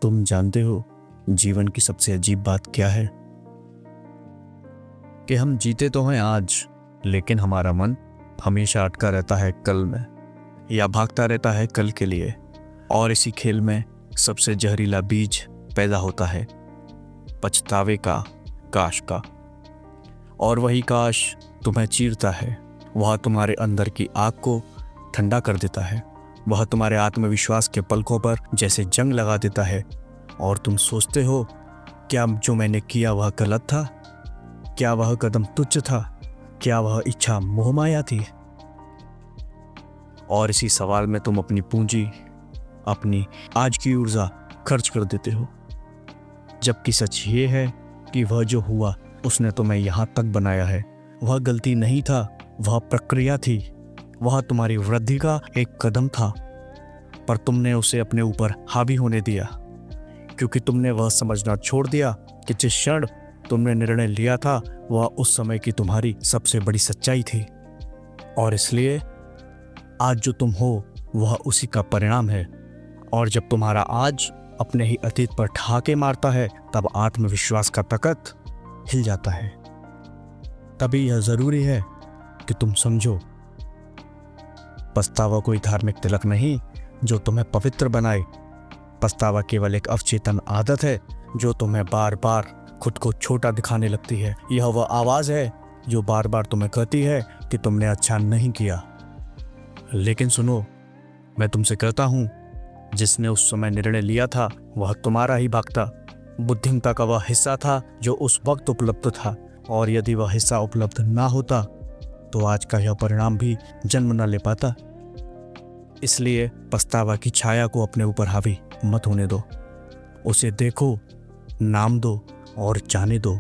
तुम जानते हो जीवन की सबसे अजीब बात क्या है? कि हम जीते तो हैं आज, लेकिन हमारा मन हमेशा अटका रहता है कल में, या भागता रहता है कल के लिए। और इसी खेल में सबसे जहरीला बीज पैदा होता है पछतावे का, काश का। और वही काश तुम्हें चीरता है। वह तुम्हारे अंदर की आग को ठंडा कर देता है। वह तुम्हारे आत्मविश्वास के पलकों पर जैसे जंग लगा देता है। और तुम सोचते हो, क्या जो मैंने किया वह गलत था? क्या वह कदम तुच्छ था? क्या वह इच्छा मोहमाया थी? और इसी सवाल में तुम अपनी पूंजी, अपनी आज की ऊर्जा खर्च कर देते हो। जबकि सच ये है कि वह जो हुआ उसने तुम्हें यहाँ तक बनाया है। वह गलती नहीं था, वह प्रक्रिया थी। वह तुम्हारी वृद्धि का एक कदम था, पर तुमने उसे अपने ऊपर हावी होने दिया, क्योंकि तुमने वह समझना छोड़ दिया कि जिस क्षण तुमने निर्णय लिया था वह उस समय की तुम्हारी सबसे बड़ी सच्चाई थी। और इसलिए आज जो तुम हो वह उसी का परिणाम है। और जब तुम्हारा आज अपने ही अतीत पर ठहाके मारता है, तब आत्मविश्वास का तख्त हिल जाता है। तभी यह जरूरी है कि तुम समझो, पछतावा कोई धार्मिक तिलक नहीं जो तुम्हें पवित्र बनाए। पछतावा केवल एक अवचेतन आदत है जो तुम्हें बार बार खुद को छोटा दिखाने लगती है। यह वह आवाज है जो बार बार तुम्हें कहती है कि तुमने अच्छा नहीं किया। लेकिन सुनो, मैं तुमसे कहता हूं, जिसने उस समय निर्णय लिया था वह तुम्हारा ही भाग था। बुद्धिमत्ता का वह हिस्सा था जो उस वक्त उपलब्ध था। और यदि वह हिस्सा उपलब्ध ना होता तो आज का यह परिणाम भी जन्म न ले पाता। इसलिए पछतावा की छाया को अपने ऊपर हावी मत होने दो। उसे देखो, नाम दो और जाने दो।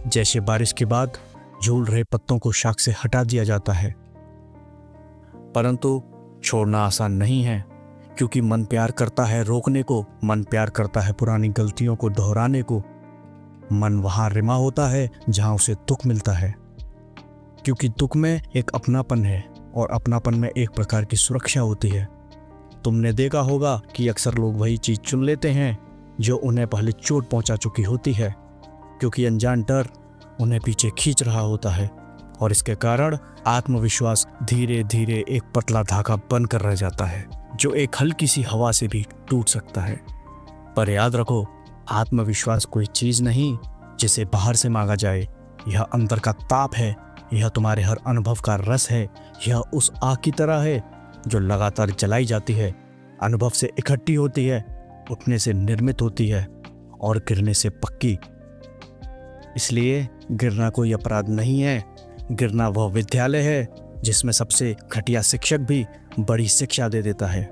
जैसे बारिश के बाद झूल रहे पत्तों को शाख से हटा दिया जाता है। परंतु छोड़ना आसान नहीं है, क्योंकि मन प्यार करता है रोकने को। मन प्यार करता है पुरानी गलतियों को दोहराने को। मन वहां रिमा होता है जहां उसे दुख मिलता है, क्योंकि दुख में एक अपनापन है और अपनापन में एक प्रकार की सुरक्षा होती है। तुमने देखा होगा कि अक्सर लोग वही चीज चुन लेते हैं जो उन्हें पहले चोट पहुंचा चुकी होती है, क्योंकि अनजान डर उन्हें पीछे खींच रहा होता है। और इसके कारण आत्मविश्वास धीरे धीरे एक पतला धागा बनकर रह जाता है, जो एक हल्की सी हवा से भी टूट सकता है। पर याद रखो, आत्मविश्वास कोई चीज नहीं जिसे बाहर से मांगा जाए। यह अंदर का ताप है। यह तुम्हारे हर अनुभव का रस है। यह उस आग की तरह है जो लगातार जलाई जाती है, अनुभव से इकट्ठी होती है, उठने से निर्मित होती है और गिरने से पक्की। इसलिए गिरना कोई अपराध नहीं है। गिरना वह विद्यालय है जिसमें सबसे घटिया शिक्षक भी बड़ी शिक्षा दे देता है।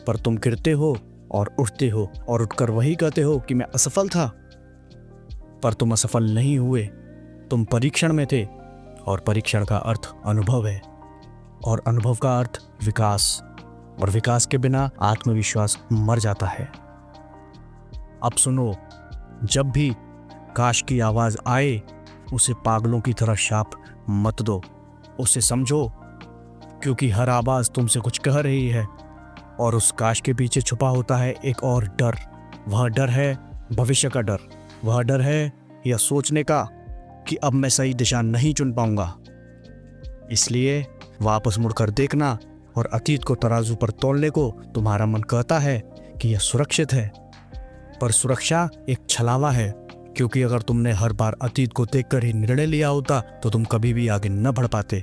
पर तुम गिरते हो और उठते हो और उठकर वही कहते हो कि मैं असफल था। पर तुम असफल नहीं हुए, तुम परीक्षण में थे। और परीक्षण का अर्थ अनुभव है, और अनुभव का अर्थ विकास। और विकास के बिना आत्मविश्वास मर जाता है। अब सुनो, जब भी काश की आवाज आए, उसे पागलों की तरह शाप मत दो। उसे समझो, क्योंकि हर आवाज तुमसे कुछ कह रही है। और उस काश के पीछे छुपा होता है एक और डर। वह डर है भविष्य का डर। वह डर है यह सोचने का कि अब मैं सही दिशा नहीं चुन पाऊंगा। इसलिए वापस मुड़कर देखना और अतीत को तराजू पर तोलने को तुम्हारा मन कहता है कि यह सुरक्षित है। पर सुरक्षा एक छलावा है, क्योंकि अगर तुमने हर बार अतीत को देखकर ही निर्णय लिया होता तो तुम कभी भी आगे न बढ़ पाते।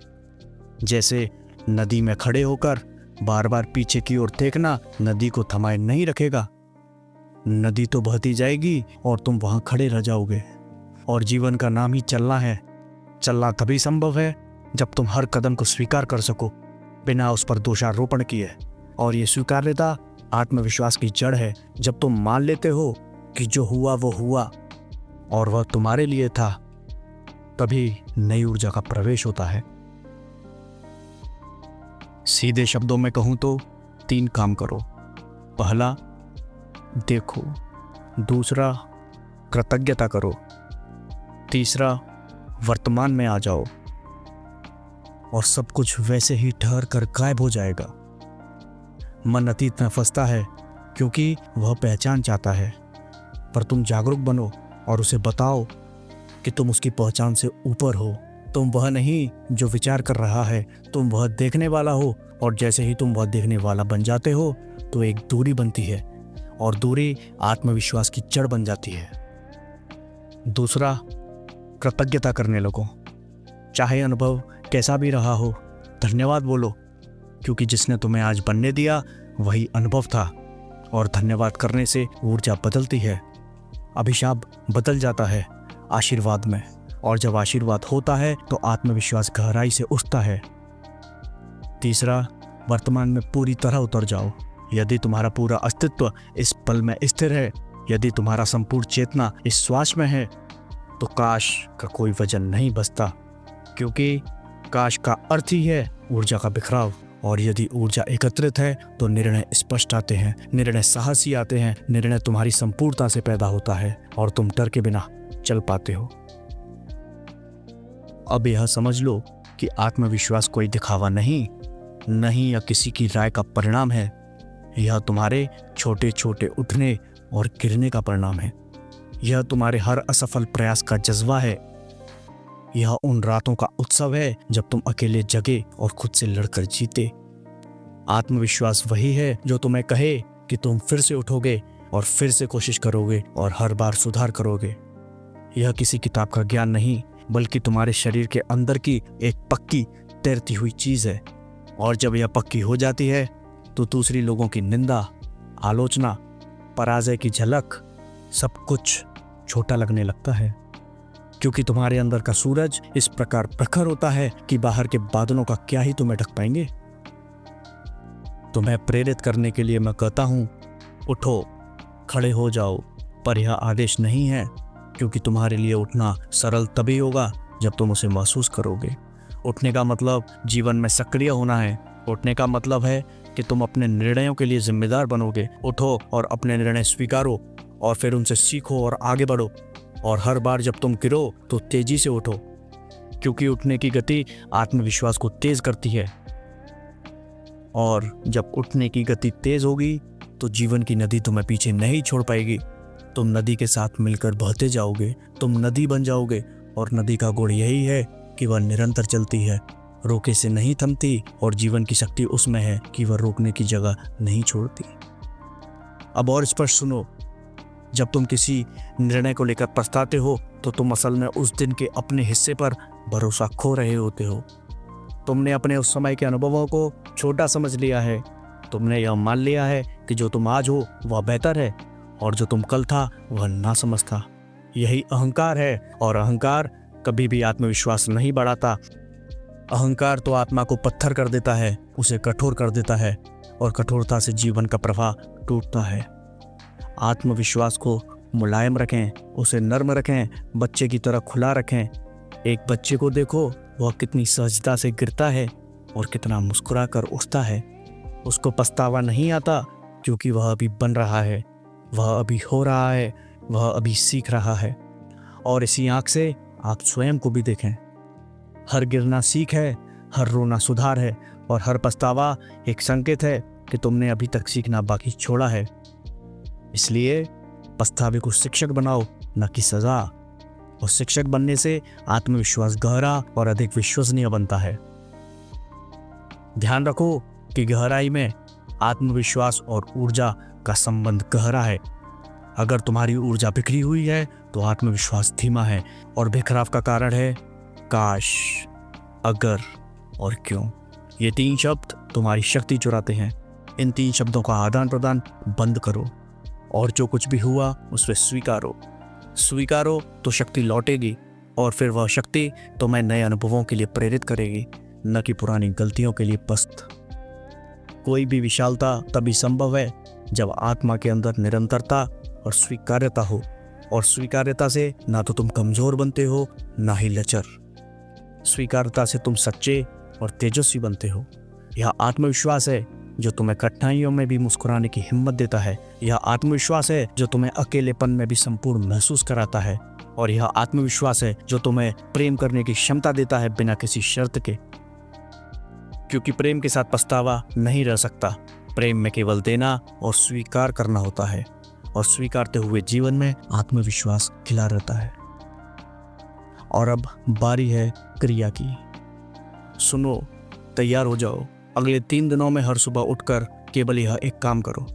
जैसे नदी में खड़े होकर बार बार पीछे की ओर देखना नदी को थमाए नहीं रखेगा। नदी तो बहती जाएगी और तुम वहां खड़े रह जाओगे। और जीवन का नाम ही चलना है। चलना तभी संभव है जब तुम हर कदम को स्वीकार कर सको, बिना उस पर दोषारोपण किए। और ये स्वीकार्यता आत्मविश्वास की जड़ है। जब तुम मान लेते हो कि जो हुआ वो हुआ और वह तुम्हारे लिए था, तभी नई ऊर्जा का प्रवेश होता है। सीधे शब्दों में कहूं तो 3 काम करो। पहला, देखो। दूसरा, कृतज्ञता करो। तीसरा, वर्तमान में आ जाओ और सब कुछ वैसे ही ठहर कर गायब हो जाएगा। मन अतीत में फंसता है क्योंकि वह पहचान चाहता है। पर तुम जागरूक बनो और उसे बताओ कि तुम उसकी पहचान से ऊपर हो। तुम वह नहीं जो विचार कर रहा है, तुम वह देखने वाला हो। और जैसे ही तुम वह देखने वाला बन जाते हो तो एक दूरी बनती है और दूरी आत्मविश्वास की जड़ बन जाती है। दूसरा, कृतज्ञता करने लगो। चाहे अनुभव कैसा भी रहा हो, धन्यवाद बोलो, क्योंकि जिसने तुम्हें आज बनने दिया वही अनुभव था। और धन्यवाद करने से ऊर्जा बदलती है, अभिशाप बदल जाता है आशीर्वाद में। और जब आशीर्वाद होता है तो आत्मविश्वास गहराई से उठता है। तीसरा, वर्तमान में पूरी तरह उतर जाओ। यदि तुम्हारा पूरा अस्तित्व इस पल में स्थिर है, यदि तुम्हारा संपूर्ण चेतना इस श्वास में है, तो काश का कोई वजन नहीं बचता, क्योंकि काश का अर्थ ही है ऊर्जा का बिखराव। और यदि ऊर्जा एकत्रित है तो निर्णय स्पष्ट आते हैं, निर्णय साहसी आते हैं, निर्णय तुम्हारी संपूर्णता से पैदा होता है और तुम डर के बिना चल पाते हो। अब यह समझ लो कि आत्मविश्वास कोई दिखावा नहीं या किसी की राय का परिणाम है। यह तुम्हारे छोटे छोटे उठने और गिरने का परिणाम है। यह तुम्हारे हर असफल प्रयास का जज्बा है। यह उन रातों का उत्सव है जब तुम अकेले जगे और खुद से लड़कर जीते। आत्मविश्वास वही है जो तुम्हें कहे कि तुम फिर से उठोगे और फिर से कोशिश करोगे और हर बार सुधार करोगे। यह किसी किताब का ज्ञान नहीं, बल्कि तुम्हारे शरीर के अंदर की एक पक्की तैरती हुई चीज है। और जब यह पक्की हो जाती है तो दूसरी लोगों की निंदा, आलोचना, पराजय की झलक, सब कुछ छोटा लगने लगता है, क्योंकि तुम्हारे अंदर का सूरज इस प्रकार प्रखर होता है कि बाहर के बादलों का क्या ही तुम्हें ढक पाएंगे। तुम्हें प्रेरित करने के लिए मैं कहता हूं, उठो, खड़े हो जाओ। पर यह आदेश नहीं है, क्योंकि तुम्हारे लिए उठना सरल तभी होगा जब तुम उसे महसूस करोगे। उठने का मतलब जीवन में सक्रिय होना है। उठने का मतलब है कि तुम अपने निर्णयों के लिए जिम्मेदार बनोगे। उठो और अपने निर्णय स्वीकारो और फिर उनसे सीखो और आगे बढ़ो। और हर बार जब तुम गिरो तो तेजी से उठो, क्योंकि उठने की गति आत्मविश्वास को तेज करती है। और जब उठने की गति तेज होगी तो जीवन की नदी तुम्हें पीछे नहीं छोड़ पाएगी। तुम नदी के साथ मिलकर बहते जाओगे, तुम नदी बन जाओगे। और नदी का गुण यही है कि वह निरंतर चलती है, रोके से नहीं थमती। और जीवन की शक्ति उसमें है कि वह रोकने की जगह नहीं छोड़ती। अब और स्पष्ट सुनो, जब तुम किसी निर्णय को लेकर पछताते हो तो तुम असल में उस दिन के अपने हिस्से पर भरोसा खो रहे होते हो। तुमने अपने उस समय के अनुभवों को छोटा समझ लिया है। तुमने यह मान लिया है कि जो तुम आज हो वह बेहतर है और जो तुम कल था वह नासमझ था। यही अहंकार है, और अहंकार कभी भी आत्मविश्वास नहीं बढ़ाता। अहंकार तो आत्मा को पत्थर कर देता है, उसे कठोर कर देता है, और कठोरता से जीवन का प्रवाह टूटता है। आत्मविश्वास को मुलायम रखें, उसे नर्म रखें, बच्चे की तरह खुला रखें। एक बच्चे को देखो, वह कितनी सहजता से गिरता है और कितना मुस्कुरा कर उठता है। उसको पछतावा नहीं आता, क्योंकि वह अभी बन रहा है, वह अभी हो रहा है, वह अभी सीख रहा है। और इसी आंख से आप स्वयं को भी देखें। हर गिरना सीख है, हर रोना सुधार है, और हर पछतावा एक संकेत है कि तुमने अभी तक सीखना बाकी छोड़ा है। इसलिए पछतावे को शिक्षक बनाओ, न कि सजा। और शिक्षक बनने से आत्मविश्वास गहरा और अधिक विश्वसनीय बनता है। ध्यान रखो कि गहराई में आत्मविश्वास और ऊर्जा का संबंध गहरा है। अगर तुम्हारी ऊर्जा बिखरी हुई है तो आत्मविश्वास धीमा है, और बिखराव का कारण है काश, अगर और क्यों। ये तीन शब्द तुम्हारी शक्ति चुराते हैं। इन तीन शब्दों का आदान प्रदान बंद करो, और जो कुछ भी हुआ उसे स्वीकारो तो शक्ति लौटेगी, और फिर वह शक्ति तुम्हें नए अनुभवों के लिए प्रेरित करेगी, न कि पुरानी गलतियों के लिए पस्त। कोई भी विशालता तभी संभव है जब आत्मा के अंदर निरंतरता और स्वीकार्यता हो। और स्वीकार्यता से ना तो तुम कमजोर बनते हो, ना ही लचर। स्वीकार्यता से तुम सच्चे और तेजस्वी बनते हो। यह आत्मविश्वास है जो तुम्हें कठिनाइयों में भी मुस्कुराने की हिम्मत देता है। यह आत्मविश्वास है जो तुम्हें अकेलेपन में भी संपूर्ण महसूस कराता है। और यह आत्मविश्वास है जो तुम्हें प्रेम करने की क्षमता देता है, बिना किसी शर्त के। क्योंकि प्रेम के साथ पछतावा नहीं रह सकता, प्रेम में केवल देना और स्वीकार करना होता है, और स्वीकारते हुए जीवन में आत्मविश्वास खिला रहता है। और अब बारी है क्रिया की। सुनो, तैयार हो जाओ। अगले 3 दिनों में हर सुबह उठकर केवल यह एक काम करो।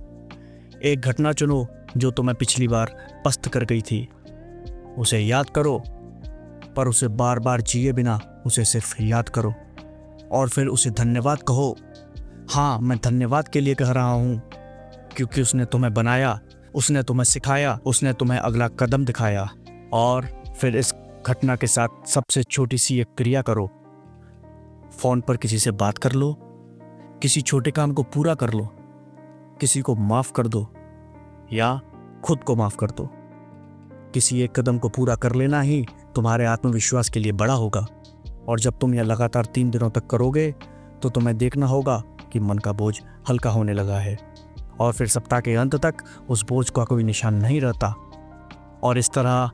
एक घटना चुनो जो तुम्हें पिछली बार पस्त कर गई थी। उसे याद करो, पर उसे बार बार जिए बिना उसे सिर्फ याद करो, और फिर उसे धन्यवाद कहो। हाँ, मैं धन्यवाद के लिए कह रहा हूँ, क्योंकि उसने तुम्हें बनाया, उसने तुम्हें सिखाया, उसने तुम्हें अगला कदम दिखाया। और फिर इस घटना के साथ सबसे छोटी सी एक क्रिया करो। फोन पर किसी से बात कर लो, किसी छोटे काम को पूरा कर लो, किसी को माफ कर दो या खुद को माफ कर दो। किसी एक कदम को पूरा कर लेना ही तुम्हारे आत्मविश्वास के लिए बड़ा होगा। और जब तुम यह लगातार 3 दिनों तक करोगे तो तुम्हें देखना होगा कि मन का बोझ हल्का होने लगा है, और फिर सप्ताह के अंत तक उस बोझ का कोई निशान नहीं रहता। और इस तरह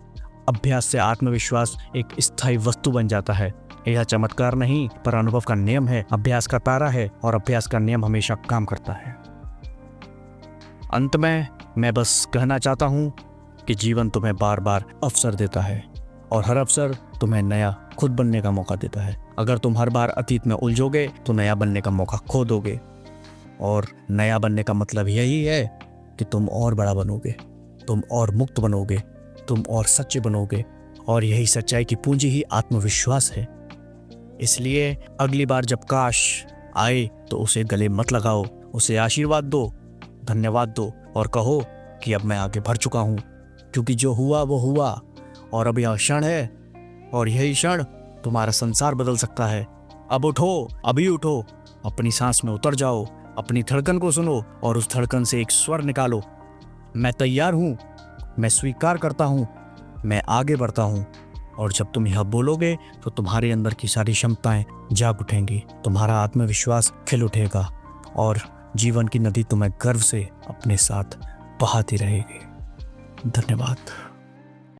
अभ्यास से आत्मविश्वास एक स्थायी वस्तु बन जाता है। यह चमत्कार नहीं, पर अनुभव का नियम है, अभ्यास का तारा है, और अभ्यास का नियम हमेशा काम करता है। अंत में मैं बस कहना चाहता हूँ कि जीवन तुम्हें बार बार अवसर देता है, और हर अवसर तुम्हें नया खुद बनने का मौका देता है। अगर तुम हर बार अतीत में उलझोगे तो नया बनने का मौका खो दोगे, और नया बनने का मतलब यही है कि तुम और बड़ा बनोगे, तुम और मुक्त बनोगे, तुम और सच्चे बनोगे, और यही सच्चाई की पूंजी ही आत्मविश्वास है। इसलिए अगली बार जब काश आए तो उसे गले मत लगाओ, उसे आशीर्वाद दो, धन्यवाद दो, और कहो कि अब मैं आगे बढ़ चुका हूँ, क्योंकि जो हुआ वो हुआ, और अब यह क्षण है, और यही क्षण तुम्हारा संसार बदल सकता है। अब उठो, अभी उठो, अपनी सांस में उतर जाओ, अपनी धड़कन को सुनो, और उस धड़कन से एक स्वर निकालो। मैं तैयार हूँ, मैं स्वीकार करता हूँ, मैं आगे बढ़ता हूँ। और जब तुम यह बोलोगे तो तुम्हारे अंदर की सारी क्षमताएं जाग उठेंगी, तुम्हारा आत्मविश्वास खिल उठेगा, और जीवन की नदी तुम्हें गर्व से अपने साथ बहाती रहेगी। धन्यवाद।